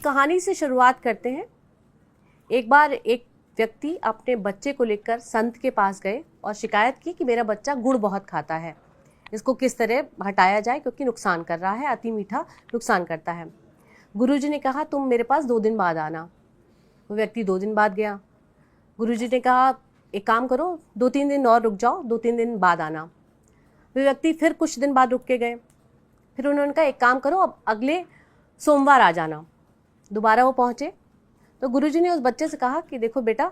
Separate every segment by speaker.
Speaker 1: कहानी से शुरुआत करते हैं। एक बार एक व्यक्ति अपने बच्चे को लेकर संत के पास गए और शिकायत की कि मेरा बच्चा गुड़ बहुत खाता है, इसको किस तरह हटाया जाए क्योंकि नुकसान कर रहा है, अति मीठा नुकसान करता है। गुरुजी ने कहा तुम मेरे पास 2 दिन बाद आना। वो व्यक्ति 2 दिन बाद गया। गुरुजी ने कहा एक काम करो 2-3 दिन और रुक जाओ, 2-3 दिन बाद आना। वो व्यक्ति फिर कुछ दिन बाद रुक के गए। फिर उन्होंने कहा एक काम करो अब अगले सोमवार आ जाना। दोबारा वो पहुँचे तो गुरुजी ने उस बच्चे से कहा कि देखो बेटा,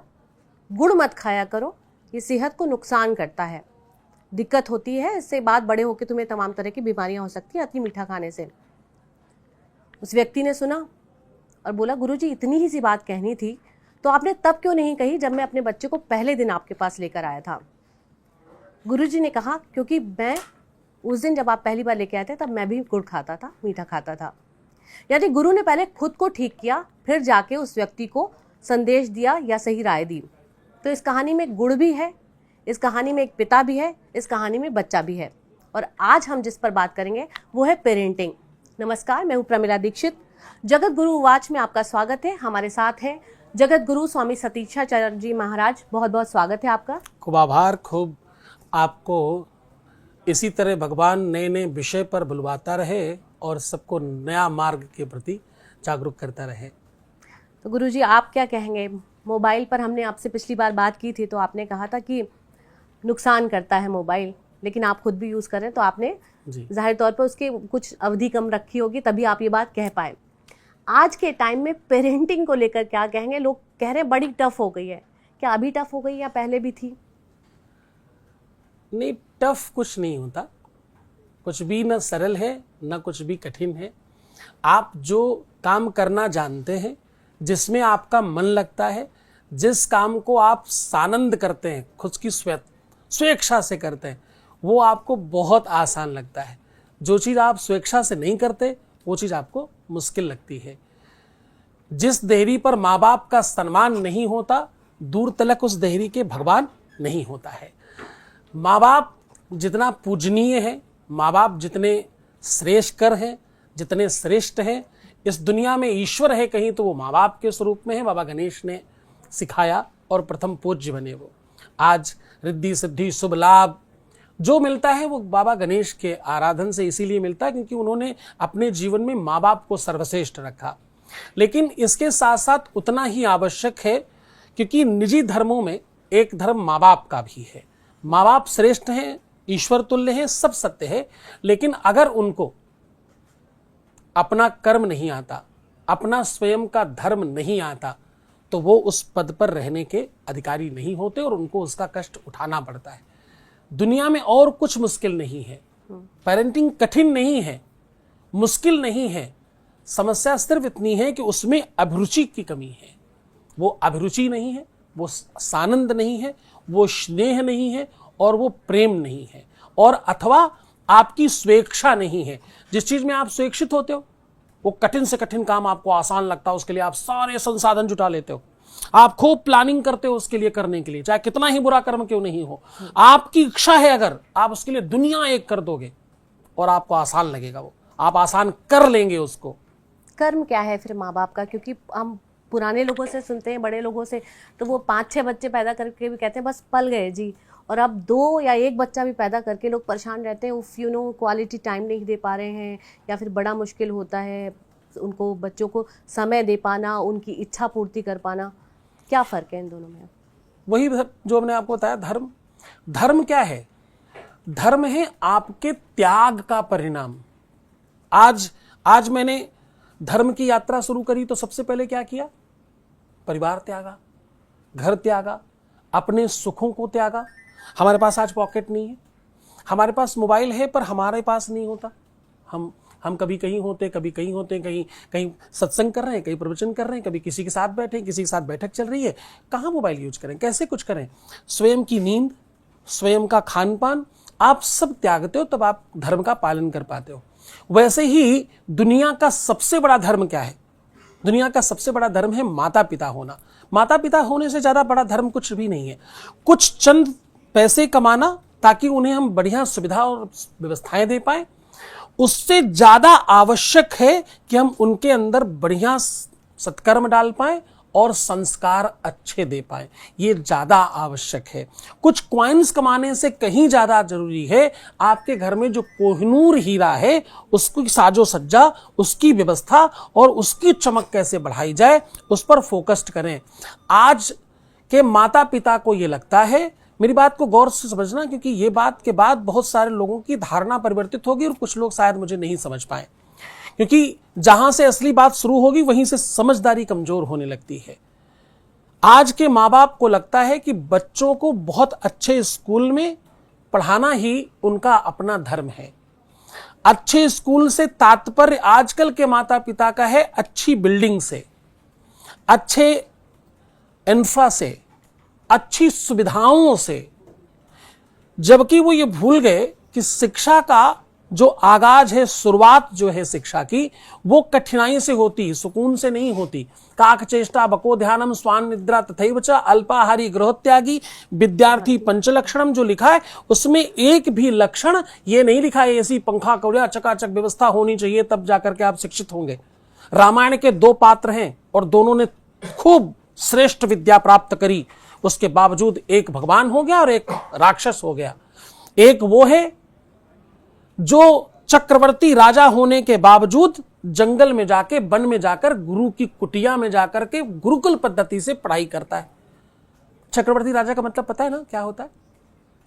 Speaker 1: गुड़ मत खाया करो, ये सेहत को नुकसान करता है, दिक्कत होती है, इससे बाद बड़े होकर तुम्हें तमाम तरह की बीमारियां हो सकती हैं अति मीठा खाने से। उस व्यक्ति ने सुना और बोला गुरुजी इतनी ही सी बात कहनी थी तो आपने तब क्यों नहीं कही जब मैं अपने बच्चे को पहले दिन आपके पास लेकर आया था। गुरुजी ने कहा क्योंकि मैं उस दिन जब आप पहली बार लेके आए थे तब मैं भी गुड़ खाता था, मीठा खाता था। यानी गुरु ने पहले खुद को ठीक किया, फिर जाके उस व्यक्ति को संदेश दिया या सही राय दी। तो इस कहानी में गुड़ भी है, इस कहानी में एक पिता भी है, इस कहानी में बच्चा भी है। और आज हम जिस पर बात करेंगे वो है पेरेंटिंग। नमस्कार, मैं हूँ प्रमिला दीक्षित। जगत गुरु वाच में आपका स्वागत है। हमारे साथ है जगत गुरु स्वामी सतीशाचार्य जी महाराज। बहुत बहुत स्वागत है आपका।
Speaker 2: खूब आभार। खूब आपको इसी तरह भगवान नए नए विषय पर बुलवाता रहे और सबको नया मार्ग के प्रति जागरूक करता रहे।
Speaker 1: तो गुरुजी आप क्या कहेंगे? मोबाइल पर हमने आपसे पिछली बार बात की थी तो आपने कहा था कि नुकसान करता है मोबाइल, लेकिन आप खुद भी यूज़ कर रहे हैं तो आपने जाहिर तौर पर उसकी कुछ अवधि कम रखी होगी, तभी आप ये बात कह पाए। आज के टाइम में पेरेंटिंग को लेकर क्या कहेंगे? लोग कह रहे हैं बड़ी टफ हो गई है। क्या अभी टफ हो गई या पहले भी थी?
Speaker 2: नहीं, टफ कुछ नहीं होता, कुछ भी न सरल है न कुछ भी कठिन है। आप जो काम करना जानते हैं, जिसमें आपका मन लगता है, जिस काम को आप सानंद करते हैं, खुद की स्वेच्छा से करते हैं, वो आपको बहुत आसान लगता है। जो चीज़ आप स्वेच्छा से नहीं करते वो चीज़ आपको मुश्किल लगती है। जिस देहरी पर माँ बाप का सम्मान नहीं होता, दूर तलक उस देहरी के भगवान नहीं होता है। माँ बाप जितना पूजनीय है, माँ बाप जितने श्रेष्ठकर हैं, जितने श्रेष्ठ हैं, इस दुनिया में ईश्वर है कहीं तो वो माँ बाप के स्वरूप में है। बाबा गणेश ने सिखाया और प्रथम पूज्य बने वो। आज रिद्धि सिद्धि शुभ लाभ जो मिलता है वो बाबा गणेश के आराधन से इसीलिए मिलता है क्योंकि उन्होंने अपने जीवन में माँ बाप को सर्वश्रेष्ठ रखा। लेकिन इसके साथ साथ उतना ही आवश्यक है क्योंकि निजी धर्मों में एक धर्म माँ बाप का भी है। माँ बाप श्रेष्ठ हैं, ईश्वर तुल्य हैं, सब सत्य है, लेकिन अगर उनको अपना कर्म नहीं आता, अपना स्वयं का धर्म नहीं आता, तो वो उस पद पर रहने के अधिकारी नहीं होते और उनको उसका कष्ट उठाना पड़ता है। दुनिया में और कुछ मुश्किल नहीं है। पेरेंटिंग कठिन नहीं है, मुश्किल नहीं है। समस्या सिर्फ इतनी है कि उसमें अभिरुचि की कमी है। वो अभिरुचि नहीं है, वो सानंद नहीं है, वो स्नेह नहीं है और वो प्रेम नहीं है, और अथवा आपकी स्वेच्छा नहीं है। जिस चीज में आप स्वेच्छित होते हो वो कठिन से कठिन काम आपको आसान लगता है, उसके लिए आप सारे संसाधन जुटा लेते हो, आप खूब प्लानिंग करते हो उसके लिए करने के लिए, चाहे कितना ही बुरा कर्म क्यों नहीं हो। आपकी इच्छा है, अगर आप उसके लिए दुनिया एक कर दोगे और आपको आसान लगेगा, वो आप आसान कर लेंगे उसको।
Speaker 1: कर्म क्या है फिर माँ बाप का? क्योंकि हम पुराने लोगों से सुनते हैं, बड़े लोगों से, तो वो 5-6 बच्चे पैदा करके भी कहते हैं बस पल गए जी, और अब 2 या 1 बच्चा भी पैदा करके लोग परेशान रहते हैं। उफ क्वालिटी टाइम नहीं दे पा रहे हैं, या फिर बड़ा मुश्किल होता है उनको बच्चों को समय दे पाना, उनकी इच्छा पूर्ति कर पाना। क्या फ़र्क है इन दोनों में?
Speaker 2: वही जो हमने आपको बताया, धर्म। धर्म क्या है? धर्म है आपके त्याग का परिणाम। आज मैंने धर्म की यात्रा शुरू करी तो सबसे पहले क्या किया? परिवार त्यागा, घर त्यागा, अपने सुखों को त्यागा। हमारे पास आज पॉकेट नहीं है, हमारे पास मोबाइल है पर हमारे पास नहीं होता। हम कभी कहीं होते, कभी कहीं होते, कहीं सत्संग कर रहे हैं, कहीं प्रवचन कर रहे हैं, कभी किसी के साथ बैठे, किसी के साथ बैठक चल रही है। कहाँ मोबाइल यूज करें, कैसे कुछ करें? स्वयं की नींद, स्वयं का खान पान आप सब त्यागते हो, तब आप धर्म का पालन कर पाते हो। वैसे ही दुनिया का सबसे बड़ा धर्म क्या है? दुनिया का सबसे बड़ा धर्म है माता पिता होना। माता पिता होने से ज्यादा बड़ा धर्म कुछ भी नहीं है। कुछ चंद पैसे कमाना ताकि उन्हें हम बढ़िया सुविधा और व्यवस्थाएं दे पाए, उससे ज्यादा आवश्यक है कि हम उनके अंदर बढ़िया सत्कर्म डाल पाए और संस्कार अच्छे दे पाए, ये ज्यादा आवश्यक है। कुछ कॉइन्स कमाने से कहीं ज्यादा जरूरी है आपके घर में जो कोहिनूर हीरा है उसकी साजो सज्जा, उसकी व्यवस्था और उसकी चमक कैसे बढ़ाई जाए, उस पर फोकस्ड करें। आज के माता पिता को ये लगता है, मेरी बात को गौर से समझना, क्योंकि ये बात के बाद बहुत सारे लोगों की धारणा परिवर्तित होगी और कुछ लोग शायद मुझे नहीं समझ पाए, क्योंकि जहां से असली बात शुरू होगी वहीं से समझदारी कमजोर होने लगती है। आज के माँ बाप को लगता है कि बच्चों को बहुत अच्छे स्कूल में पढ़ाना ही उनका अपना धर्म है। अच्छे स्कूल से तात्पर्य आजकल के माता पिता का है अच्छी बिल्डिंग से, अच्छे इंफ्रा से, अच्छी सुविधाओं से, जबकि वो ये भूल गए कि शिक्षा का जो आगाज है, शुरुआत जो है शिक्षा की, वो कठिनाई से होती, सुकून से नहीं होती। काक चेष्टा बको ध्यानम स्वान निद्रा तथैव च अल्पाहारी गृहोत्यागी विद्यार्थी पंचलक्षणम जो लिखा है, उसमें एक भी लक्षण ये नहीं लिखा है ऐसी पंखा कौड़िया चकाचक व्यवस्था होनी चाहिए तब जाकर के आप शिक्षित होंगे। रामायण के 2 पात्र हैं और दोनों ने खूब श्रेष्ठ विद्या प्राप्त करी, उसके बावजूद एक भगवान हो गया और एक राक्षस हो गया। एक वो है जो चक्रवर्ती राजा होने के बावजूद जंगल में जाके, वन में जाकर, गुरु की कुटिया में जाकर के गुरुकुल पद्धति से पढ़ाई करता है। चक्रवर्ती राजा का मतलब पता है ना क्या होता है?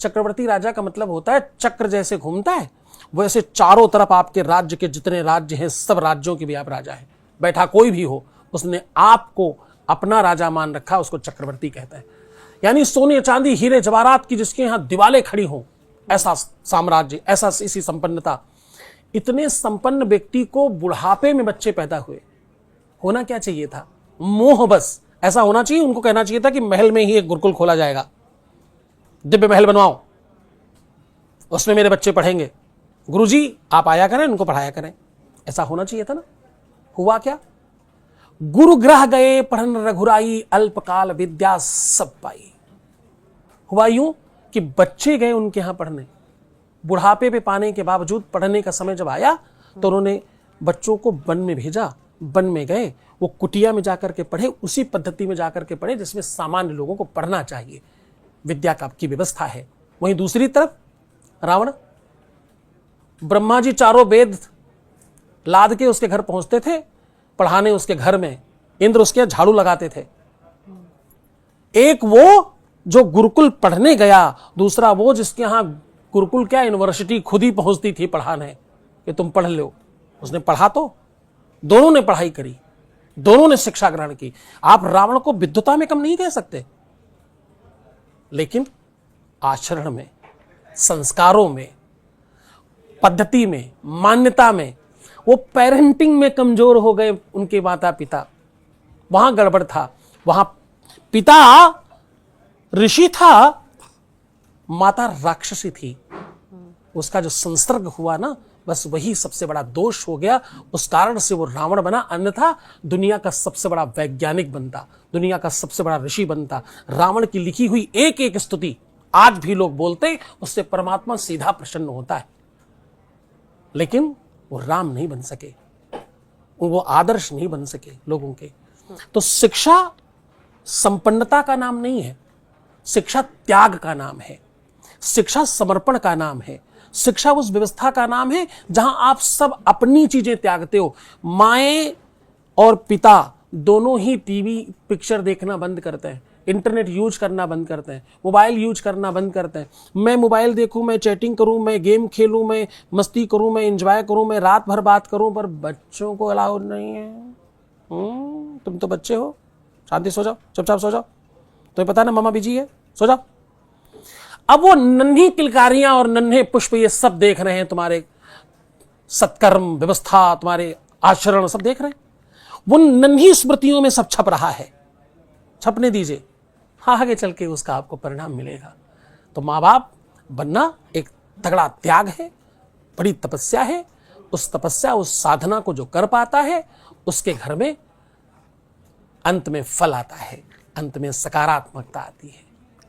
Speaker 2: चक्रवर्ती राजा का मतलब होता है चक्र जैसे घूमता है वैसे चारों तरफ आपके राज्य के जितने राज्य हैं सब राज्यों के भी आप राजा हैं। बैठा कोई भी हो, उसने आपको अपना राजा मान रखा, उसको चक्रवर्ती कहता है। यानी सोने चांदी हीरे जवाहरात की जिसके यहां दीवालें खड़ी हों, ऐसा साम्राज्य, ऐसा इसी संपन्नता। इतने संपन्न व्यक्ति को बुढ़ापे में बच्चे पैदा हुए, होना क्या चाहिए था? मोह बस ऐसा होना चाहिए। उनको कहना चाहिए था कि महल में ही एक गुरुकुल खोला जाएगा, दिव्य महल बनवाओ, उसमें मेरे बच्चे पढ़ेंगे, गुरुजी आप आया करें, उनको पढ़ाया करें। ऐसा होना चाहिए था ना। हुआ क्या? गुरु ग्रह गए पढ़न रघुराई, अल्पकाल विद्या सब पाई। हुआ यूं कि बच्चे गए उनके यहां पढ़ने, बुढ़ापे पे पाने के बावजूद पढ़ने का समय जब आया तो उन्होंने बच्चों को वन में भेजा। वन में गए, वो कुटिया में जाकर के पढ़े, उसी पद्धति में जाकर के पढ़े जिसमें सामान्य लोगों को पढ़ना चाहिए, विद्या का की व्यवस्था है। वहीं दूसरी तरफ रावण, ब्रह्मा जी चारों वेद लाद के उसके घर पहुंचते थे पढ़ाने, उसके घर में इंद्र उसके झाड़ू लगाते थे। एक वो जो गुरुकुल पढ़ने गया, दूसरा वो जिसके यहां गुरुकुल क्या यूनिवर्सिटी खुद ही पहुंचती थी पढ़ाने कि तुम पढ़ लो। उसने पढ़ा तो, दोनों ने पढ़ाई करी, दोनों ने शिक्षा ग्रहण की। आप रावण को विद्वता में कम नहीं कह सकते, लेकिन आचरण में, संस्कारों में, पद्धति में, मान्यता में, वो पेरेंटिंग में कमजोर हो गए उनके माता पिता। वहां गड़बड़ था। वहां पिता ऋषि था, माता राक्षसी थी। उसका जो संसर्ग हुआ ना, बस वही सबसे बड़ा दोष हो गया। उस कारण से वो रावण बना, अन्यथा दुनिया का सबसे बड़ा वैज्ञानिक बनता, दुनिया का सबसे बड़ा ऋषि बनता। रावण की लिखी हुई एक एक स्तुति आज भी लोग बोलते, उससे परमात्मा सीधा प्रसन्न होता है। लेकिन वो राम नहीं बन सके, वो आदर्श नहीं बन सके लोगों के। तो शिक्षा संपन्नता का नाम नहीं है, शिक्षा त्याग का नाम है, शिक्षा समर्पण का नाम है, शिक्षा उस व्यवस्था का नाम है जहां आप सब अपनी चीजें त्यागते हो। माएं और पिता दोनों ही टीवी पिक्चर देखना बंद करते हैं, इंटरनेट यूज करना बंद करते हैं, मोबाइल यूज करना बंद करते हैं। मैं मोबाइल देखूं, मैं चैटिंग करूं, मैं गेम खेलूं, मैं मस्ती करूं, मैं एंजॉय करूं, मैं रात भर बात करूं, पर बच्चों को अलाउड नहीं है। तुम तो बच्चे हो, शांति सो जाओ, चुपचाप सो जाओ, तुम्हें पता ना मम्मा बिजी है, सो जाओ। अब वो नन्ही किलकारियां और नन्हे पुष्प ये सब देख रहे हैं, तुम्हारे सत्कर्म व्यवस्था, तुम्हारे आचरण सब देख रहे हैं। वो नन्ही स्मृतियों में सब छप रहा है, छपने दीजिए, आगे चल के उसका आपको परिणाम मिलेगा। तो माँ बाप बनना एक तगड़ा त्याग है, बड़ी तपस्या है। उस तपस्या, उस साधना को जो कर पाता है, उसके घर में अंत में फल आता है, अंत में सकारात्मकता आती है।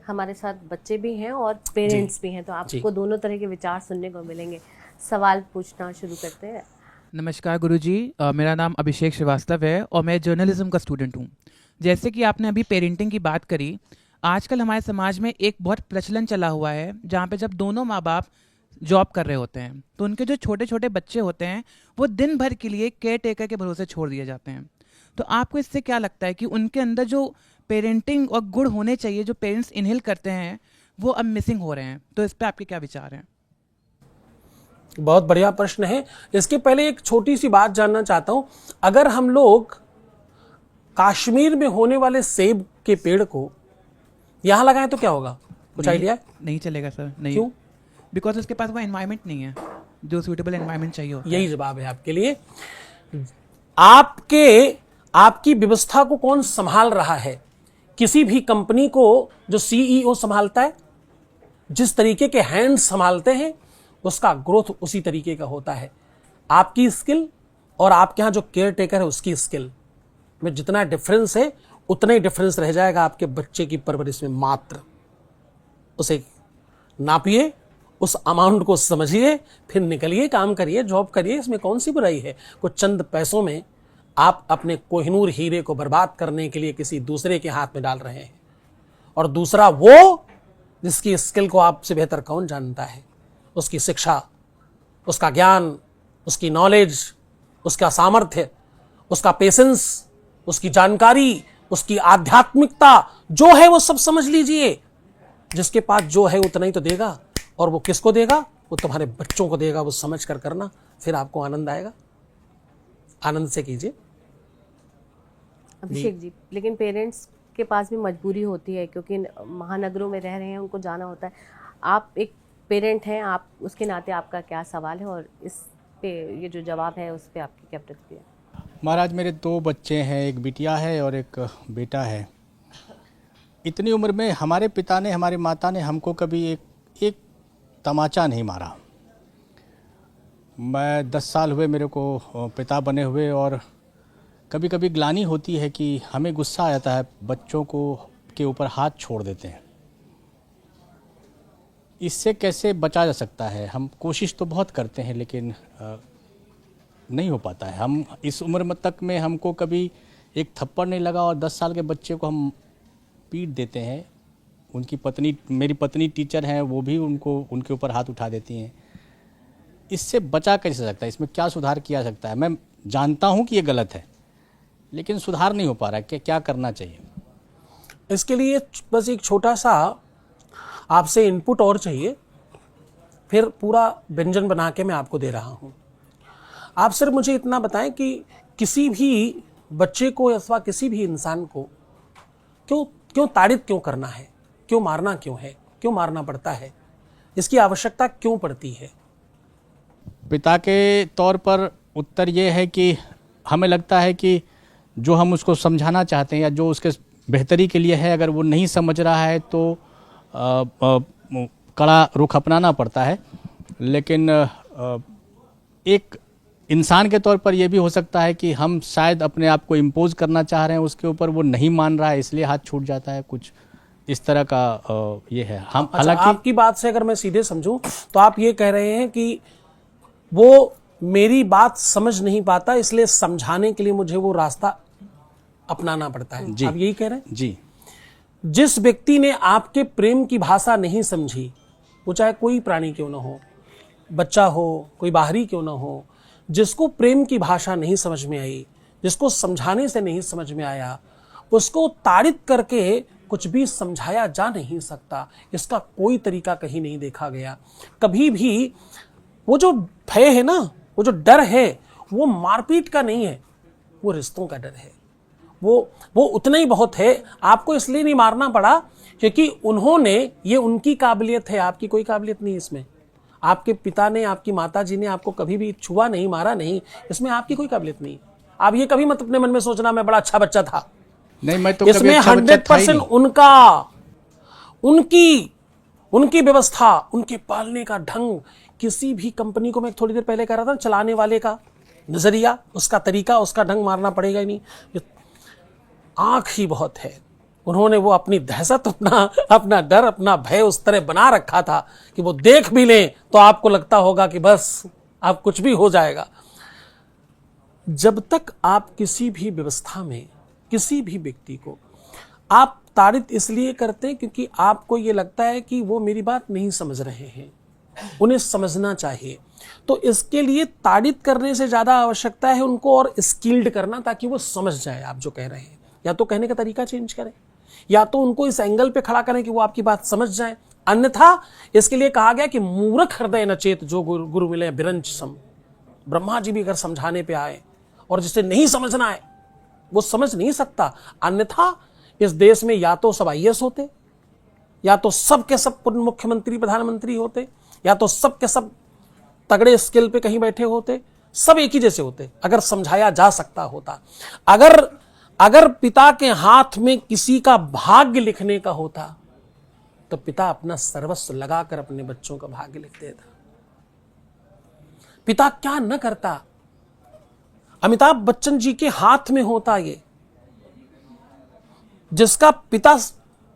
Speaker 1: हमारे साथ बच्चे भी हैं और पेरेंट्स भी हैं, तो आपको दोनों तरह के विचार सुनने को मिलेंगे। सवाल पूछना शुरू करते हैं।
Speaker 3: नमस्कार गुरुजी, मेरा नाम अभिषेक श्रीवास्तव है और मैं जर्नलिज्म का स्टूडेंट हूँ। जैसे कि आपने अभी पेरेंटिंग की बात करी, आजकल हमारे समाज में एक बहुत प्रचलन चला हुआ है जहाँ पे जब दोनों माँ बाप जॉब कर रहे होते हैं तो उनके जो छोटे छोटे बच्चे होते हैं वो दिन भर के लिए केयर टेकर के भरोसे छोड़ दिए जाते हैं। तो आपको इससे क्या लगता है कि उनके अंदर जो पेरेंटिंग और गुण होने चाहिए जो पेरेंट्स इनहेल करते हैं वो अब मिसिंग हो रहे हैं, तो इस पर आपके क्या विचार हैं?
Speaker 2: बहुत बढ़िया प्रश्न है। इसके पहले एक छोटी सी बात जानना चाहता हूं। अगर हम लोग कश्मीर में होने वाले सेब के पेड़ को यहां लगाएं तो क्या होगा? कुछ आइडिया?
Speaker 3: नहीं चलेगा सर। नहीं।
Speaker 2: क्यों?
Speaker 3: बिकॉज उसके पास वो एनवायरनमेंट नहीं है जो सूटेबल एनवायरनमेंट चाहिए होता है।
Speaker 2: यही जवाब है आपके लिए। आपकी व्यवस्था को कौन संभाल रहा है? किसी भी कंपनी को जो सीईओ संभालता है, जिस तरीके के हैंड्स संभालते हैं उसका ग्रोथ उसी तरीके का होता है। आपकी स्किल और आपके यहाँ जो केयर टेकर है उसकी स्किल में जितना डिफरेंस है उतना ही डिफरेंस रह जाएगा आपके बच्चे की परवरिश में मात्र। उसे नापिए, उस अमाउंट को समझिए, फिर निकलिए, काम करिए, जॉब करिए। इसमें कौन सी बुराई है? कुछ चंद पैसों में आप अपने कोहिनूर हीरे को बर्बाद करने के लिए किसी दूसरे के हाथ में डाल रहे हैं। और दूसरा वो जिसकी स्किल को आपसे बेहतर कौन जानता है, उसकी शिक्षा, उसका ज्ञान, उसकी नॉलेज, उसका सामर्थ्य, उसका पेशेंस, उसकी जानकारी, उसकी आध्यात्मिकता जो है वो सब समझ लीजिए। जिसके पास जो है उतना ही तो देगा। और वो किसको देगा? वो तुम्हारे बच्चों को देगा। वो समझ कर करना, फिर आपको आनंद आएगा। आनंद से कीजिए।
Speaker 1: अभिषेक जी, लेकिन पेरेंट्स के पास भी मजबूरी होती है क्योंकि महानगरों में रह रहे हैं, उनको जाना होता है। आप एक पेरेंट हैं, आप उसके नाते आपका क्या सवाल है और इस पे ये जो जवाब है उस पे आपकी क्या प्रतिक्रिया?
Speaker 4: महाराज, मेरे 2 बच्चे हैं, एक बिटिया है और एक बेटा है। इतनी उम्र में हमारे पिता ने, हमारी माता ने हमको कभी एक तमाचा नहीं मारा। मैं 10 साल हुए मेरे को पिता बने हुए और कभी कभी ग्लानि होती है कि हमें गुस्सा आ जाता है, बच्चों को के ऊपर हाथ छोड़ देते हैं। इससे कैसे बचा जा सकता है? हम कोशिश तो बहुत करते हैं लेकिन नहीं हो पाता है। हम इस उम्र तक में हमको कभी एक थप्पड़ नहीं लगा और 10 साल के बच्चे को हम पीट देते हैं। उनकी पत्नी, मेरी पत्नी टीचर हैं, वो भी उनके ऊपर हाथ उठा देती हैं। इससे बचा कैसे सकता है? इसमें क्या सुधार किया जा सकता है? मैं जानता हूँ कि ये गलत है लेकिन सुधार नहीं हो पा रहा है। क्या करना चाहिए?
Speaker 2: इसके लिए बस एक छोटा सा आपसे इनपुट और चाहिए, फिर पूरा व्यंजन बना के मैं आपको दे रहा हूँ। आप सिर्फ मुझे इतना बताएं कि किसी भी बच्चे को अथवा किसी भी इंसान को क्यों ताड़ित क्यों करना है? क्यों मारना क्यों है? क्यों मारना पड़ता है? इसकी आवश्यकता क्यों पड़ती है?
Speaker 4: पिता के तौर पर उत्तर ये है कि हमें लगता है कि जो हम उसको समझाना चाहते हैं या जो उसके बेहतरी के लिए है, अगर वो नहीं समझ रहा है तो कड़ा रुख अपनाना पड़ता है। लेकिन एक इंसान के तौर पर यह भी हो सकता है कि हम शायद अपने आप को इम्पोज करना चाह रहे हैं उसके ऊपर, वो नहीं मान रहा है इसलिए हाथ छूट जाता है। कुछ इस तरह का ये है। हम हालांकि
Speaker 2: आपकी बात से अगर मैं सीधे समझूं तो आप ये कह रहे हैं कि वो मेरी बात समझ नहीं पाता इसलिए समझाने के लिए मुझे वो रास्ता अपनाना पड़ता है।
Speaker 4: जी,
Speaker 2: आप यही कह रहे हैं?
Speaker 4: जी।
Speaker 2: जिस व्यक्ति ने आपके प्रेम की भाषा नहीं समझी, वो चाहे कोई प्राणी क्यों ना हो, बच्चा हो, कोई बाहरी क्यों ना हो, जिसको प्रेम की भाषा नहीं समझ में आई, जिसको समझाने से नहीं समझ में आया, उसको ताड़ित करके कुछ भी समझाया जा नहीं सकता। इसका कोई तरीका कहीं नहीं देखा गया। कभी भी वो जो भय है ना, वो जो डर है, वो मारपीट का नहीं है, वो रिश्तों का डर है। वो उतना ही बहुत है। आपको इसलिए नहीं मारना पड़ा क्योंकि उन्होंने, ये उनकी काबिलियत है, आपकी कोई काबिलियत नहीं इसमें। आपके पिता ने, आपकी माता जी ने आपको कभी भी छुआ नहीं, मारा नहीं, इसमें आपकी कोई काबिलियत नहीं। आप ये कभी मत अपने मन में सोचना मैं बड़ा अच्छा बच्चा था।
Speaker 4: नहीं, मैं तो
Speaker 2: इसमें 100% उनकी व्यवस्था, उनके पालने का ढंग, किसी भी कंपनी को मैं थोड़ी देर पहले कह रहा था, चलाने वाले का नजरिया, उसका तरीका, उसका ढंग मारना पड़ेगा ही नहीं। आंख ही बहुत है। उन्होंने वो अपनी दहशत, अपना डर, अपना भय उस तरह बना रखा था कि वो देख भी लें तो आपको लगता होगा कि बस अब कुछ भी हो जाएगा। जब तक आप किसी भी व्यवस्था में किसी भी व्यक्ति को आप ताड़ित इसलिए करते हैं क्योंकि आपको ये लगता है कि वो मेरी बात नहीं समझ रहे हैं, उन्हें समझना चाहिए, तो इसके लिए ताड़ित करने से ज़्यादा आवश्यकता है उनको और स्किल्ड करना, ताकि वो समझ जाए आप जो कह रहे हैं। या तो कहने का तरीका चेंज करें, या तो उनको इस एंगल पे खड़ा करें कि वो आपकी बात समझ जाए। अन्यथा इसके लिए कहा गया कि मूर्ख हृदय न चेत जो गुरु मिले बिरंच सम। ब्रह्मा जी भी अगर समझाने पे आए और जिसे नहीं समझना है वो समझ नहीं सकता। अन्यथा इस देश में या तो सब IAS होते, या तो सब के सब मुख्यमंत्री प्रधानमंत्री होते, या तो सब के सब तगड़े स्किल पे कहीं बैठे होते, सब एक ही जैसे होते अगर समझाया जा सकता होता। अगर पिता के हाथ में किसी का भाग्य लिखने का होता तो पिता अपना सर्वस्व लगाकर अपने बच्चों का भाग्य लिख देता। पिता क्या न करता। अमिताभ बच्चन जी के हाथ में होता ये, जिसका पिता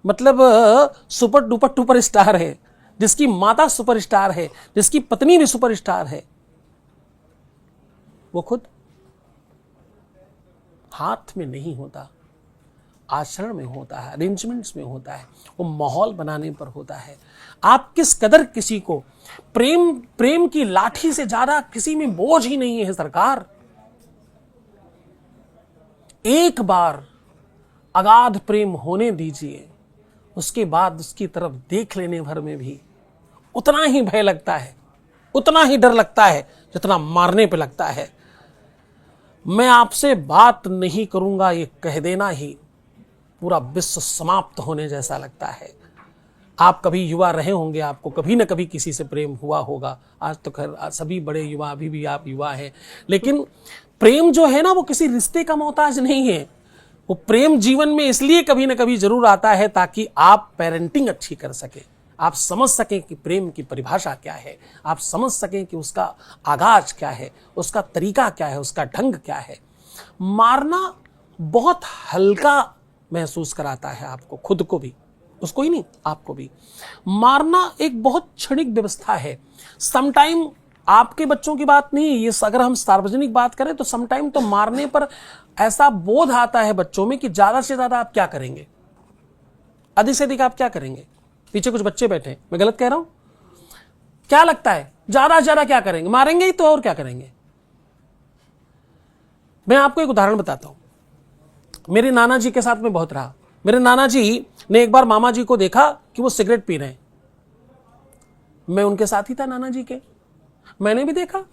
Speaker 2: मतलब सुपर डुपर टुपर स्टार है, जिसकी माता सुपरस्टार है, जिसकी पत्नी भी सुपरस्टार है, वो खुद हाथ में नहीं होता, आचरण में होता है, अरेंजमेंट्स में होता है, वो माहौल बनाने पर होता है। आप किस कदर किसी को प्रेम की लाठी से ज्यादा किसी में बोझ ही नहीं है सरकार। एक बार अगाध प्रेम होने दीजिए, उसके बाद उसकी तरफ देख लेने भर में भी उतना ही भय लगता है, उतना ही डर लगता है जितना मारने पे लगता है। मैं आपसे बात नहीं करूंगा ये कह देना ही पूरा विश्व समाप्त होने जैसा लगता है। आप कभी युवा रहे होंगे, आपको कभी न कभी किसी से प्रेम हुआ होगा। आज तो खैर सभी बड़े युवा, अभी भी आप युवा हैं, लेकिन प्रेम जो है ना वो किसी रिश्ते का मोहताज नहीं है। वो प्रेम जीवन में इसलिए कभी न कभी जरूर आता है ताकि आप पेरेंटिंग अच्छी कर सके, आप समझ सकें कि प्रेम की परिभाषा क्या है, आप समझ सकें कि उसका आगाज क्या है, उसका तरीका क्या है, उसका ढंग क्या है। मारना बहुत हल्का महसूस कराता है आपको, खुद को भी, उसको ही नहीं आपको भी। मारना एक बहुत क्षणिक व्यवस्था है। समटाइम आपके बच्चों की बात नहीं, ये अगर हम सार्वजनिक बात करें तो समटाइम तो मारने पर ऐसा बोध आता है बच्चों में कि ज्यादा से ज्यादा आप क्या करेंगे, अधिक से अधिक आप क्या करेंगे। पीछे कुछ बच्चे बैठे, मैं गलत कह रहा हूं? क्या लगता है ज्यादा से ज्यादा क्या करेंगे? मारेंगे ही तो, और क्या करेंगे। मैं आपको एक उदाहरण बताता हूं। मेरे नाना जी के साथ में बहुत रहा। मेरे नाना जी ने एक बार मामा जी को देखा कि वो सिगरेट पी रहे हैं। मैं उनके साथ ही था नाना जी के, मैंने भी देखा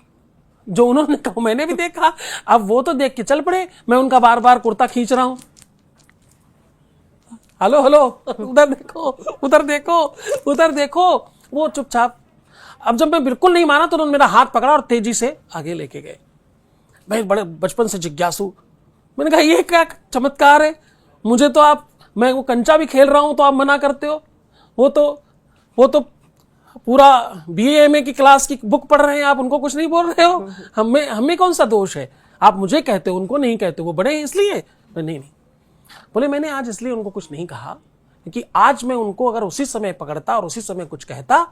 Speaker 2: जो उन्होंने कहा, मैंने भी देखा। अब वो तो देख के चल पड़े, मैं उनका बार बार कुर्ता खींच रहा हूं, हेलो हेलो, उधर देखो, उधर देखो, उधर देखो। वो चुपचाप। अब जब मैं बिल्कुल नहीं माना तो उन्होंने मेरा हाथ पकड़ा और तेजी से आगे लेके गए। मैं बड़े बचपन से जिज्ञासु, मैंने कहा ये क्या चमत्कार है, मुझे तो आप, मैं वो कंचा भी खेल रहा हूं तो आप मना करते हो। वो तो पूरा BA MA की क्लास की बुक पढ़ रहे हैं, आप उनको कुछ नहीं बोल रहे हो। हमें कौन सा दोष है, आप मुझे कहते हो उनको नहीं कहते, वो बड़े हैं इसलिए। नहीं, बोले मैंने आज इसलिए उनको कुछ नहीं कहा क्योंकि आज मैं उनको अगर उसी समय पकड़ता और उसी समय कुछ कहता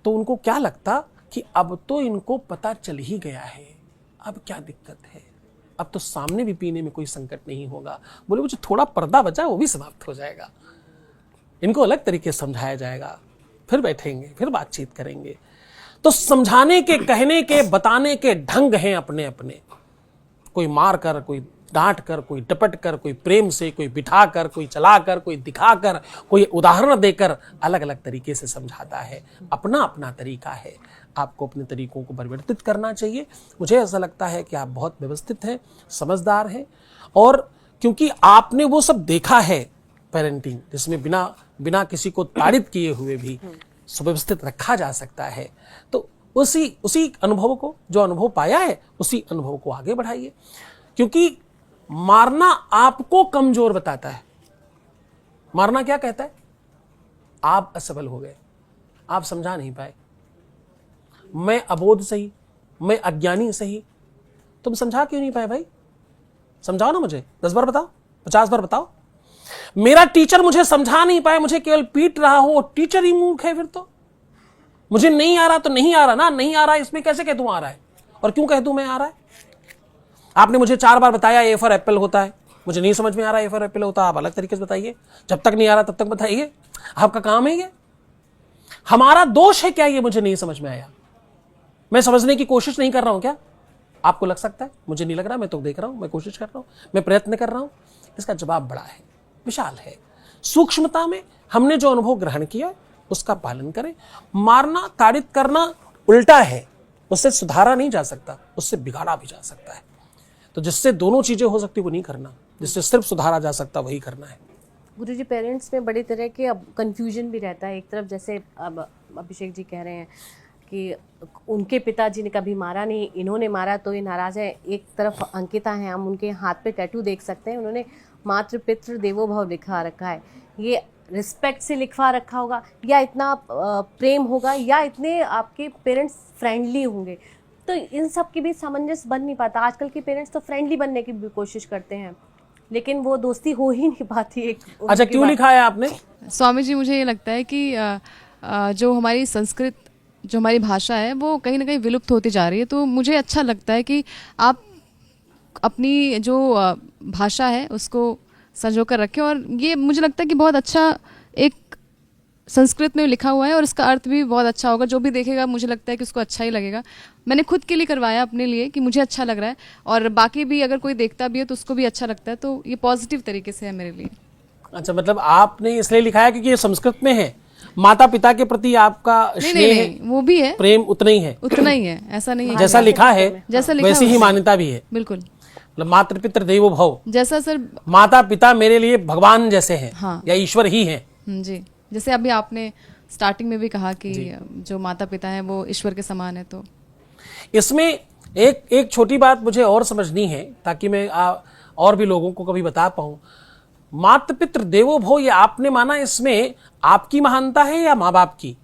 Speaker 2: तो उनको क्या लगता कि अब तो इनको पता चल ही गया है, अब क्या दिक्कत है, अब तो सामने भी पीने में कोई संकट नहीं होगा। बोले वो जो थोड़ा पर्दा बचा वो भी समाप्त हो जाएगा, इनको अलग तरीके से समझाया जाएगा, फिर बैठेंगे, फिर बातचीत करेंगे। तो समझाने के, कहने के, बताने के ढंग हैं अपने अपने। कोई मार कर, कोई डांट कर, कोई डपट कर, कोई प्रेम से, कोई बिठा कर, कोई चला कर, कोई दिखा कर, कोई उदाहरण देकर, अलग अलग तरीके से समझाता है। अपना अपना तरीका है, आपको अपने तरीकों को परिवर्तित करना चाहिए। मुझे ऐसा लगता है कि आप बहुत व्यवस्थित हैं, समझदार हैं, और क्योंकि आपने वो सब देखा है पेरेंटिंग जिसमें बिना किसी को ताड़ित किए हुए भी सुव्यवस्थित रखा जा सकता है, तो उसी अनुभव को, जो अनुभव पाया है उसी अनुभव को आगे बढ़ाइए। क्योंकि मारना आपको कमजोर बताता है। मारना क्या कहता है? आप असफल हो गए, आप समझा नहीं पाए, मैं अबोध सही, मैं अज्ञानी सही, तुम समझा क्यों नहीं पाए भाई? समझाओ ना मुझे, 10 बार बताओ, 50 बार बताओ। मेरा टीचर मुझे समझा नहीं पाए, मुझे केवल पीट रहा हो, टीचर ही मूर्ख है। फिर तो मुझे नहीं आ रहा तो नहीं आ रहा ना, नहीं आ रहा इसमें कैसे कह दूं आ रहा है, और क्यों कह दूं मैं आ रहा है? आपने मुझे 4 बार बताया ए फॉर एप्पल होता है, मुझे नहीं समझ में आ रहा ए फॉर एप्पल होता है, आप अलग तरीके से बताइए। जब तक नहीं आ रहा तब तक बताइए, आपका काम है ये। हमारा दोष है क्या ये मुझे नहीं समझ में आया? मैं समझने की कोशिश नहीं कर रहा हूं क्या? आपको लग सकता है, मुझे नहीं लग रहा, मैं तो देख रहा हूं, मैं कोशिश कर रहा हूं, मैं प्रयत्न कर रहा हूं। इसका जवाब बड़ा है, विशाल है। सूक्ष्मता में हमने जो अनुभव ग्रहण किया उसका पालन करें। मारना ताड़ित करना उल्टा है, उससे सुधारा नहीं जा सकता, उससे बिगाड़ा भी जा सकता है। तो जिससे दोनों चीजें हो सकती वो नहीं करना, जिससे सिर्फ सुधारा जा सकता वही करना है।
Speaker 1: गुरुजी, पेरेंट्स में बड़ी तरह के अब कंफ्यूजन भी रहता है। एक तरफ जैसे अब अभिषेक जी कह रहे हैं कि उनके पिताजी ने कभी मारा नहीं, इन्होंने मारा तो ये नाराज है। एक तरफ अंकिता है, हम उनके हाथ पे टैटू देख सकते हैं, उन्होंने मातृ पितृ देवो भव लिखा रखा है। ये रिस्पेक्ट से लिखवा रखा होगा, या इतना प्रेम होगा, या इतने आपके पेरेंट्स फ्रेंडली होंगे? तो इन सब के बीच सामंजस्य बन नहीं पाता। आजकल के पेरेंट्स तो फ्रेंडली बनने की भी कोशिश करते हैं, लेकिन वो दोस्ती हो ही नहीं पाती।
Speaker 2: अच्छा, क्यों लिखा है आपने?
Speaker 5: स्वामी जी, मुझे ये लगता है कि जो हमारी संस्कृत, जो हमारी भाषा है, वो कहीं ना कहीं विलुप्त होती जा रही है। तो मुझे अच्छा लगता है कि आप अपनी जो भाषा है उसको संजो कर रखें, और ये मुझे लगता है कि बहुत अच्छा एक संस्कृत में लिखा हुआ है और इसका अर्थ भी बहुत अच्छा होगा। जो भी देखेगा मुझे लगता है कि उसको अच्छा ही लगेगा। मैंने खुद के लिए करवाया अपने लिए कि मुझे अच्छा लग रहा है, और बाकी भी अगर कोई देखता भी है तो उसको भी अच्छा लगता है। तो ये पॉजिटिव तरीके से है मेरे लिए।
Speaker 2: अच्छा, मतलब आपने इसलिए लिखा है क्योंकि ये संस्कृत में है। माता पिता के प्रति आपका स्नेह है,
Speaker 5: वो भी है,
Speaker 2: प्रेम उतना ही है,
Speaker 5: उतना ही है, ऐसा नहीं है।
Speaker 2: जैसा लिखा है
Speaker 5: जैसा लिखा
Speaker 2: वैसी ही मान्यता भी है।
Speaker 5: बिल्कुल,
Speaker 2: मतलब मातृ पितृ देवो भव,
Speaker 5: जैसा सर
Speaker 2: माता पिता मेरे लिए भगवान जैसे हैं,
Speaker 5: हाँ,
Speaker 2: या ईश्वर ही हैं।
Speaker 5: जी, जैसे अभी आपने स्टार्टिंग में भी कहा कि जो माता पिता है वो ईश्वर के समान है। तो
Speaker 2: इसमें एक छोटी बात मुझे और समझनी है ताकि मैं और भी लोगों को कभी बता पाऊं। मातृ पितृ देवो भव, ये आपने माना, इसमें आपकी महानता है या माँ बाप की?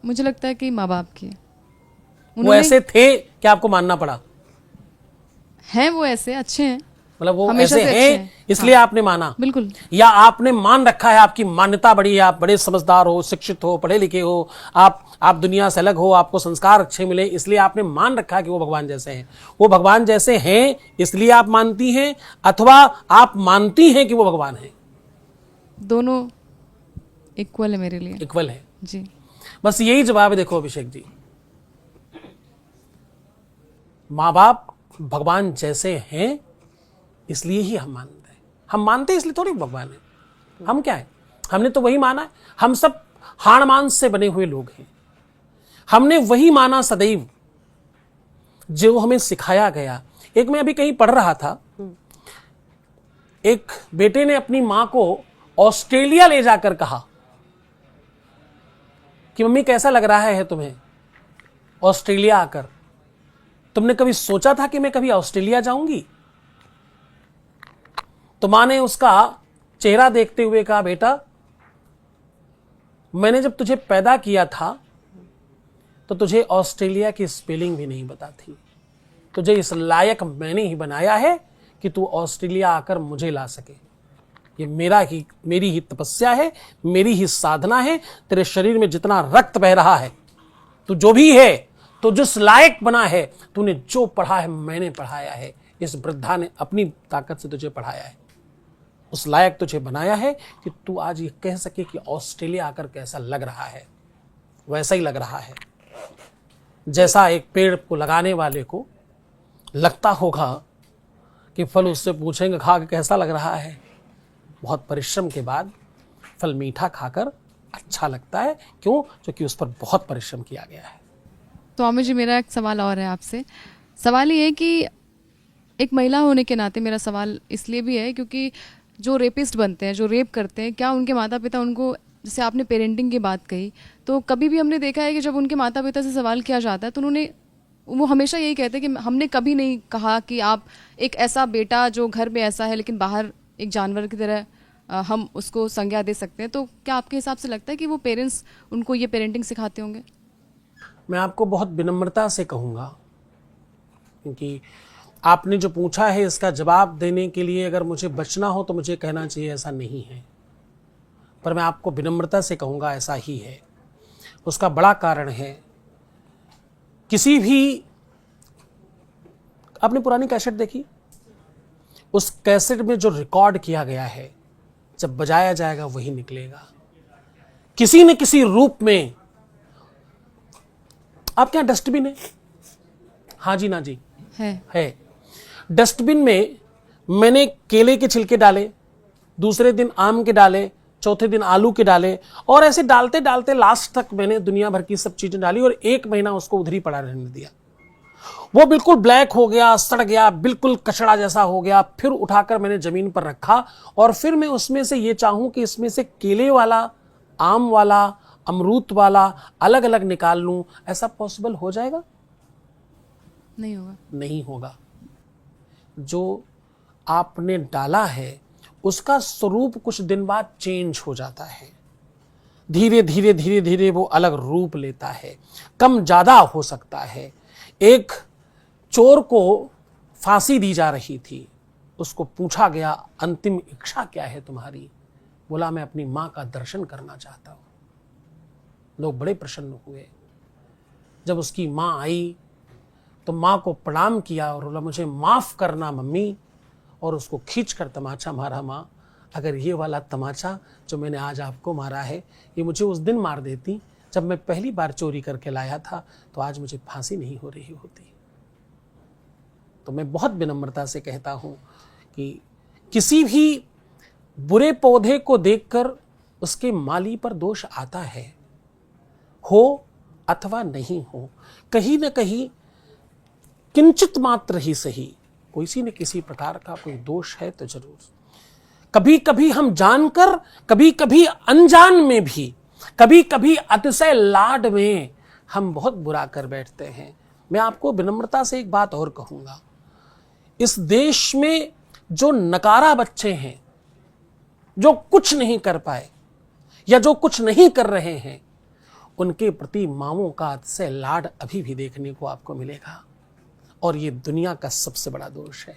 Speaker 5: मुझे लगता है कि माँ बाप की।
Speaker 2: वो ऐसे थे कि आपको मानना पड़ा?
Speaker 5: हैं वो ऐसे अच्छे हैं,
Speaker 2: मतलब वो
Speaker 5: हमेशा
Speaker 2: ऐसे
Speaker 5: से
Speaker 2: हैं
Speaker 5: अच्छे हैं।
Speaker 2: इसलिए आपने माना?
Speaker 5: बिल्कुल।
Speaker 2: या आपने मान रखा है, आपकी मान्यता बड़ी है, आप बड़े समझदार हो, शिक्षित हो, पढ़े लिखे हो, आप दुनिया से अलग हो, आपको संस्कार अच्छे मिले, इसलिए आपने मान रखा कि वो भगवान जैसे हैं? वो भगवान जैसे हैं इसलिए आप मानती हैं, अथवा आप मानती हैं कि वो भगवान हैं?
Speaker 5: दोनों इक्वल है मेरे लिए।
Speaker 2: इक्वल है
Speaker 5: जी,
Speaker 2: बस यही जवाब है। देखो अभिषेक जी, माँ बाप भगवान जैसे हैं इसलिए ही हम मानते हैं। हम मानते हैं इसलिए थोड़ी भगवान है। हम क्या है? हमने तो वही माना है। हम सब हाड़ मांस से बने हुए लोग हैं। हमने वही माना सदैव जो हमें सिखाया गया। एक मैं अभी कहीं पढ़ रहा था, एक बेटे ने अपनी मां को ऑस्ट्रेलिया ले जाकर कहा कि मम्मी कैसा लग रहा है तुम्हें ऑस्ट्रेलिया आकर? तुमने कभी सोचा था कि मैं कभी ऑस्ट्रेलिया जाऊंगी? तो मां ने उसका चेहरा देखते हुए कहा, बेटा मैंने जब तुझे पैदा किया था तो तुझे ऑस्ट्रेलिया की स्पेलिंग भी नहीं पता थी। तुझे इस लायक मैंने ही बनाया है कि तू ऑस्ट्रेलिया आकर मुझे ला सके। ये मेरी ही तपस्या है, मेरी ही साधना है। तेरे शरीर में जितना रक्त बह रहा है, तू जो भी है, तो जिस लायक बना है, तूने जो पढ़ा है मैंने पढ़ाया है। इस वृद्धा ने अपनी ताकत से तुझे पढ़ाया है, उस लायक तुझे बनाया है कि तू आज ये कह सके कि ऑस्ट्रेलिया आकर कैसा लग रहा है। वैसा ही लग रहा है जैसा एक पेड़ को लगाने वाले को लगता होगा कि फल उससे पूछेंगे खा के कैसा लग रहा है। बहुत परिश्रम के बाद फल मीठा खाकर अच्छा लगता है। क्यों? क्योंकि उस पर बहुत परिश्रम किया गया है।
Speaker 5: स्वामी जी, मेरा एक सवाल और है आपसे। सवाल ये है कि एक महिला होने के नाते मेरा सवाल इसलिए भी है क्योंकि जो रेपिस्ट बनते हैं, जो रेप करते हैं, क्या उनके माता पिता उनको, जैसे आपने पेरेंटिंग की बात कही, तो कभी भी हमने देखा है कि जब उनके माता पिता से सवाल किया जाता है तो वो हमेशा यही कहते हैं कि हमने कभी नहीं कहा कि आप एक ऐसा बेटा जो घर में ऐसा है लेकिन बाहर एक जानवर की तरह हम उसको संज्ञा दे सकते हैं। तो क्या आपके हिसाब से लगता है कि वो पेरेंट्स उनको ये पेरेंटिंग सिखाते होंगे?
Speaker 2: मैं आपको बहुत विनम्रता से कहूँगा, क्योंकि आपने जो पूछा है इसका जवाब देने के लिए अगर मुझे बचना हो तो मुझे कहना चाहिए ऐसा नहीं है, पर मैं आपको विनम्रता से कहूँगा ऐसा ही है। उसका बड़ा कारण है, किसी भी आपने पुरानी कैसेट देखी? उस कैसेट में जो रिकॉर्ड किया गया है, जब बजाया जाएगा वही निकलेगा, किसी न किसी रूप में। आपके यहां डस्टबिन है? हाँ जी ना जी है। डस्टबिन में मैंने केले के छिलके डाले, दूसरे दिन आम के डाले, चौथे दिन आलू के डाले, और ऐसे डालते डालते लास्ट तक मैंने दुनिया भर की सब चीजें डाली और 1 महीना उसको उधर ही पड़ा रहने दिया। वो बिल्कुल ब्लैक हो गया, सड़ गया, बिल्कुल कचड़ा जैसा हो गया। फिर उठाकर मैंने जमीन पर रखा और फिर मैं उसमें से ये चाहूं कि इसमें से केले वाला, आम वाला, अमरूद वाला अलग अलग निकाल लूं, ऐसा पॉसिबल हो जाएगा?
Speaker 5: नहीं होगा।
Speaker 2: नहीं होगा। जो आपने डाला है उसका स्वरूप कुछ दिन बाद चेंज हो जाता है, धीरे धीरे धीरे धीरे वो अलग रूप लेता है, कम ज्यादा हो सकता है। एक चोर को फांसी दी जा रही थी, उसको पूछा गया अंतिम इच्छा क्या है तुम्हारी? बोला मैं अपनी मां का दर्शन करना चाहता हूं। लोग बड़े प्रसन्न हुए। जब उसकी मां आई तो मां को प्रणाम किया और बोला मुझे माफ करना मम्मी, और उसको खींचकर तमाचा मारा। मां, अगर ये वाला तमाचा जो मैंने आज आपको मारा है ये मुझे उस दिन मार देती जब मैं पहली बार चोरी करके लाया था, तो आज मुझे फांसी नहीं हो रही होती। तो मैं बहुत विनम्रता से कहता हूं कि किसी भी बुरे पौधे को देखकर उसके माली पर दोष आता है, हो अथवा नहीं हो, कहीं न कहीं किंचित मात्र ही सही किसी न किसी प्रकार का कोई दोष है तो जरूर। कभी कभी हम जानकर, कभी कभी अनजान में भी, कभी कभी अतिशय लाड में हम बहुत बुरा कर बैठते हैं। मैं आपको विनम्रता से एक बात और कहूंगा, इस देश में जो नकारा बच्चे हैं, जो कुछ नहीं कर पाए या जो कुछ नहीं कर रहे हैं, उनके प्रति माँओं का अतिशय लाड अभी भी देखने को आपको मिलेगा। और ये दुनिया का सबसे बड़ा दोष है,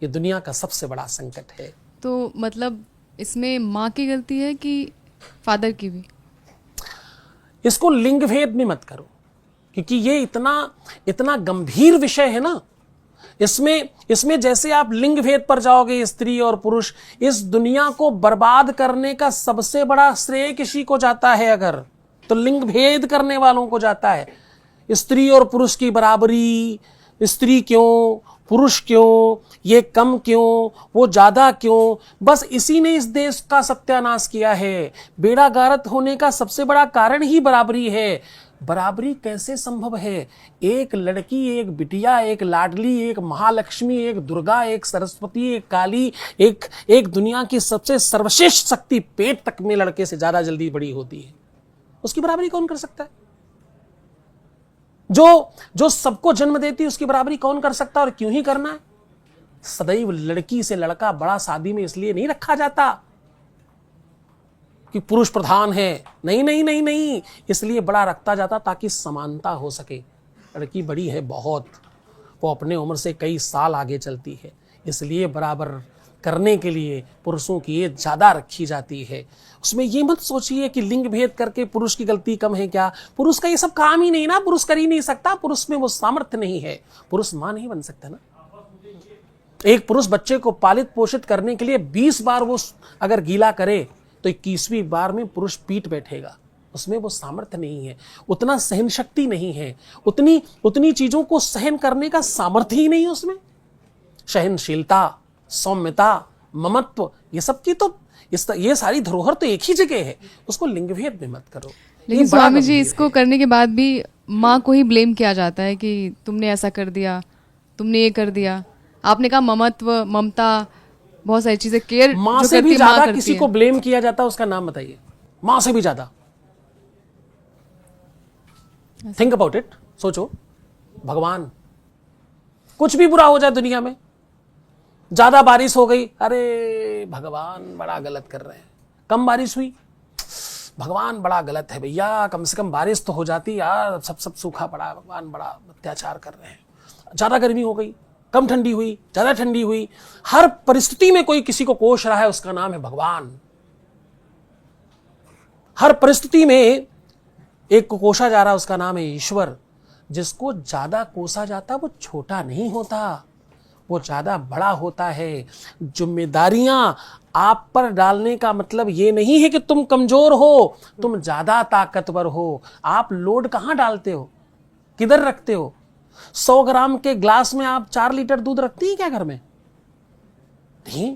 Speaker 2: ये दुनिया का सबसे बड़ा संकट है।
Speaker 5: तो मतलब इसमें माँ की गलती है कि फादर की भी?
Speaker 2: इसको लिंग भेद में मत करो, क्योंकि ये इतना गंभीर विषय है ना। इसमें जैसे आप लिंग भेद पर जाओगे, स्त्री और पुरुष, इस दुनिया को बर्बाद करने का सबसे बड़ा श्रेय किसी को जाता है अगर, तो लिंग भेद करने वालों को जाता है। स्त्री और पुरुष की बराबरी, स्त्री क्यों, पुरुष क्यों, ये कम क्यों, वो ज्यादा क्यों, बस इसी ने इस देश का सत्यानाश किया है। बेड़ा गारत होने का सबसे बड़ा कारण ही बराबरी है। बराबरी कैसे संभव है? एक लड़की, एक बिटिया, एक लाडली, एक महालक्ष्मी, एक दुर्गा, एक सरस्वती, एक काली, एक दुनिया की सबसे सर्वश्रेष्ठ शक्ति पेट तक में लड़के से ज्यादा जल्दी बड़ी होती है। उसकी बराबरी कौन कर सकता है? जो सबको जन्म देती है उसकी बराबरी कौन कर सकता है? और क्यों ही करना है? सदैव लड़की से लड़का बड़ा शादी में इसलिए नहीं रखा जाता कि पुरुष प्रधान है, नहीं नहीं नहीं नहीं, इसलिए बड़ा रखता जाता ताकि समानता हो सके। लड़की बड़ी है बहुत, वो अपने उम्र से कई साल आगे चलती है, इसलिए बराबर करने के लिए पुरुषों की एज ज्यादा रखी जाती है। उसमें ये मत सोचिए कि लिंग भेद करके पुरुष की गलती कम है क्या। पुरुष का ये सब काम ही नहीं ना, पुरुष कर ही नहीं सकता, पुरुष में वो सामर्थ्य नहीं है। पुरुष मां नहीं बन सकता ना। एक पुरुष बच्चे को पालित पोषित करने के लिए 20 बार वो अगर गीला करे तो 21वीं बार में पुरुष पीट बैठेगा। उसमें वो सामर्थ्य नहीं है, उतना सहन शक्ति नहीं है, उतनी चीजों को सहन करने का सामर्थ्य ही नहीं है उसमें। सहनशीलता, सौम्यता, ममत्व, ये सब की तो ये सारी धरोहर तो एक ही जगह है। उसको लिंग भेद में मत करो।
Speaker 5: लेकिन स्वामी जी, इसको करने के बाद भी माँ को ही ब्लेम किया जाता है कि तुमने ऐसा कर दिया, तुमने ये कर दिया। आपने कहा ममत्व, ममता, बहुत सारी चीजें, केयर
Speaker 2: माँ से भी ज्यादा किसी को ब्लेम किया जाता है, उसका नाम बताइए। माँ से भी ज्यादा। थिंक अबाउट इट, सोचो। भगवान, कुछ भी बुरा हो जाए दुनिया में, ज्यादा बारिश हो गई, अरे भगवान बड़ा गलत कर रहे हैं। कम बारिश हुई, भगवान बड़ा गलत है भैया, कम से कम बारिश तो हो जाती यार, सब सूखा पड़ा, भगवान बड़ा अत्याचार कर रहे हैं। ज्यादा गर्मी हो गई, कम ठंडी हुई, ज्यादा ठंडी हुई, हर परिस्थिति में कोई किसी को कोस रहा है, उसका नाम है भगवान। हर परिस्थिति में एक को कोसा जा रहा है, उसका नाम है ईश्वर। जिसको ज्यादा कोसा जाता वो छोटा नहीं होता, वो ज्यादा बड़ा होता है। जिम्मेदारियां आप पर डालने का मतलब ये नहीं है कि तुम कमजोर हो, तुम ज्यादा ताकतवर हो। आप लोड कहां डालते हो, किधर रखते हो? 100 ग्राम के ग्लास में आप 4 लीटर दूध रखती हैं क्या घर में? नहीं,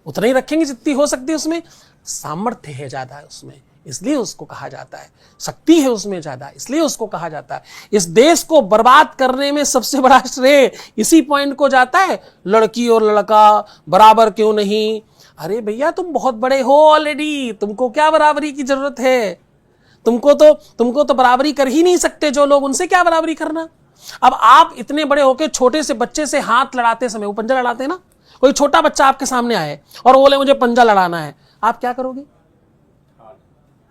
Speaker 2: उतना ही रखेंगे जितनी हो सकती है। उसमें सामर्थ्य है ज्यादा है उसमें, इसलिए उसको कहा जाता है। शक्ति है उसमें ज्यादा, इसलिए उसको कहा जाता है। इस देश को बर्बाद करने में सबसे बड़ा श्रेय इसी पॉइंट को जाता है, लड़की और लड़का बराबर क्यों नहीं। अरे भैया तुम बहुत बड़े हो ऑलरेडी, तुमको क्या बराबरी की जरूरत है? तुमको तो बराबरी कर ही नहीं सकते जो लोग, उनसे क्या बराबरी करना। अब आप इतने बड़े होके छोटे से बच्चे से हाथ लड़ाते समय, वो पंजा लड़ाते हैं ना, कोई छोटा बच्चा आपके सामने आए और बोले मुझे पंजा लड़ाना है, आप क्या करोगे?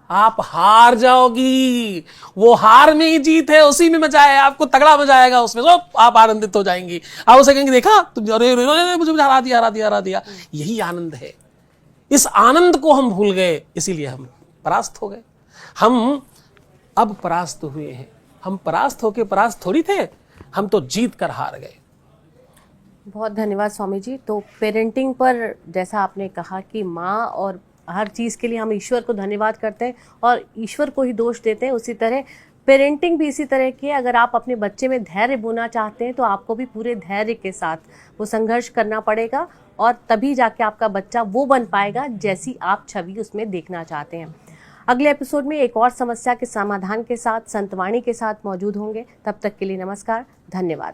Speaker 2: आप हार जाओगी। वो हार में ही जीत है, उसी में मजा है, आपको तगड़ा मजा आएगा उसमें, तो आप आनंदित हो जाएंगी। आप उसे कहेंगे देखा तुम, अरे मुझे हरा दिया। यही आनंद है। इस आनंद को हम भूल गए, इसीलिए हम परास्त हो गए। हम अब परास्त हुए हैं। हम परास्त होके परास्त थोड़ी थे, हम तो जीत कर हार गए।
Speaker 1: बहुत धन्यवाद स्वामी जी। तो पेरेंटिंग पर जैसा आपने कहा कि माँ और हर चीज़ के लिए हम ईश्वर को धन्यवाद करते हैं और ईश्वर को ही दोष देते हैं, उसी तरह पेरेंटिंग भी इसी तरह की है। अगर आप अपने बच्चे में धैर्य बोना चाहते हैं तो आपको भी पूरे धैर्य के साथ वो संघर्ष करना पड़ेगा और तभी जाके आपका बच्चा वो बन पाएगा जैसी आप छवि उसमें देखना चाहते हैं। अगले एपिसोड में एक और समस्या के समाधान के साथ संतवाणी के साथ मौजूद होंगे। तब तक के लिए नमस्कार, धन्यवाद।